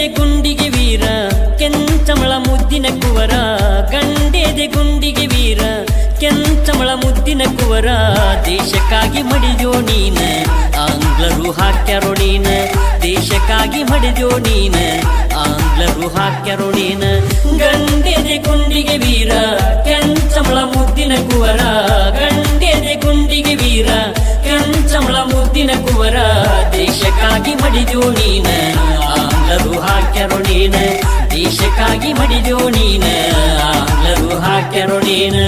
ಗಂಡೆದೆ ಗುಂಡಿಗೆ ವೀರ ಕೆಂಚಮಳ ಮುದ್ದಿನ ಕುವರ ಗಂಡೆದೆ ಗುಂಡಿಗೆ ವೀರ ಕೆಂಚಮಳ ಮುದ್ದಿನ ಕುವರ ದೇಶಕ್ಕಾಗಿ ಮಡಿದೋ ನೀನ ಆಂಗ್ಲರು ಹಾಕ್ಯಾರೋ ನೀನ ದೇಶಕ್ಕಾಗಿ ಮಡಿದೋ ನೀನ ಆಂಗ್ಲರು ಹಾಕ್ಯಾರೋ ನೀನ ಗಂಡೆದೆ ಗುಂಡಿಗೆ ವೀರ ಕೆಂಚಮಳ ಮುದ್ದಿನ ಕುವರ ಗಂಡೆದೆ ಗುಂಡಿಗೆ ವೀರ ಕೆಂಚಮಳ ಮುದ್ದಿನ ಕುವರ ದೇಶಕ್ಕಾಗಿ ಮಡಿದೋ ನೀನ ಆಂಗ್ಲರು ಹಾಕ್ಯಾರೋ ನೀನ ದೇಶಕ್ಕಾಗಿ ಮಡಿದೋ ನೀನ ಆಂಗ್ಲರು ಹಾಕ್ಯಾರೋ ನೀನ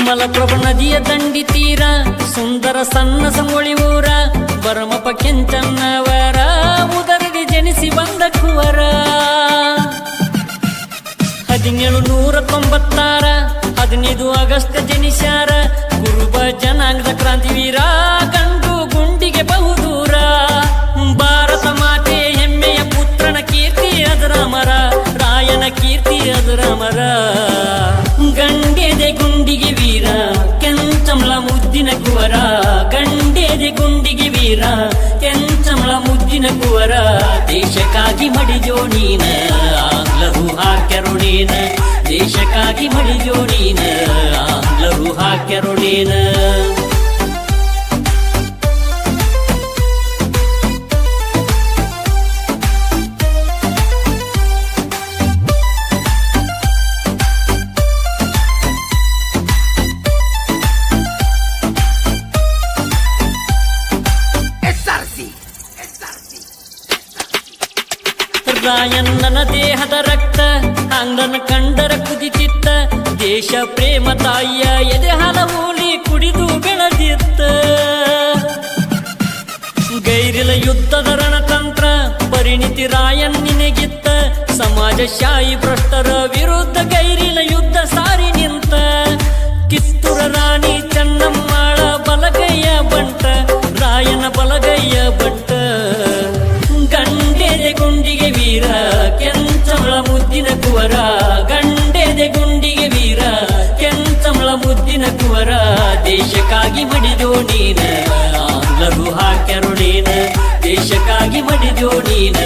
ಮಲಪ್ರಭು ನದಿಯ ದಂಡಿ ತೀರ ಸುಂದರ ಸಣ್ಣ ಸಂಗೊಳಿ ಊರ ಬರಮಪ ಕೆಂಚನ್ನವರ ಉದರಗೆ ಜನಿಸಿ ಬಂದ ಕುವರ 1796 15 ಆಗಸ್ಟ್ ಜನಿಸ್ಯಾರ ಕುರುಬ ಜನಾಂಗದ ಕ್ರಾಂತಿವೀರ ಗಂಡು ಗುಂಡಿಗೆ ಬಹುದೂರ ಭಾರತ ಮಾತೆ ಹೆಮ್ಮೆಯ ಪುತ್ರನ ಕೀರ್ತಿ ಅದರ ಮರ ರಾಯನ ಕೀರ್ತಿ ಅದರ ಮರ ಗಂಡೆದೆ ಗುಂಡಿಗೆ ವೀರ ಕೆಂಚಮಳ ಮುದ್ದಿನ ಕುವರ ಗಂಡೆದೆ ಗುಂಡಿಗೆ ವೀರ ಕೆಂಚಮಳ ಮುದ್ದಿನ ಕುವರ ದೇಶಕ್ಕಾಗಿ ಮಡಿದೋ ನೀನ ಆಂಗ್ಲರು ಹಾಕ್ಯಾರೋ ನೀನ ದೇಶಕ್ಕಾಗಿ ಮಡಿದೋ ನೀನ ಆಂಗ್ಲರು ಹಾಕ್ಯಾರೋ ನೀನ ರಾಯಣ್ಣನ ದೇಹದ ರಕ್ತ ಅಂಗನ ಕಂಡರ ಕುದಿತಿತ್ತ ದೇಶ ಪ್ರೇಮ ತಾಯಿಯ ಎದೆ ಹಲವೂಲಿ ಕುಡಿದು ಬೆಳೆದಿತ್ತ ಗೈರಿಲ ಯುದ್ಧದ ರಣತಂತ್ರ ಪರಿಣಿತಿ ರಾಯಣ್ಣನಿಗಿತ್ತ ಸಮಾಜಶಾಹಿ ಭ್ರಷ್ಟರ ವಿರುದ್ಧ ಗೈರಿಲ ಯುದ್ಧ ಸಾರಿ ನಿಂತ ಕಿತ್ತೂರ ರಾಣಿ ಚೆನ್ನಮ್ಮಳ ಬಲಗೈಯ ಬಂಟ ರಾಯನ ಬಲಗೈಯ ಬಂಟ ಗಂಡೆದೆ ಗುಂಡಿಗೆ ವೀರ ಕೆಂಚಮಳ ಮುದ್ದಿನ ಕುವರ ಗಂಡೆದೆ ಗುಂಡಿಗೆ ವೀರ ಕೆಂಚಮಳ ಮುದ್ದಿನ ಕುವರ ದೇಶಕ್ಕಾಗಿ ಮಡಿದೋ ನೀನ ಆಂಗ್ಲರು ಹಾಕ್ಯಾರೋ ನೀನ ದೇಶಕ್ಕಾಗಿ ಮಡಿದೋ ನೀನ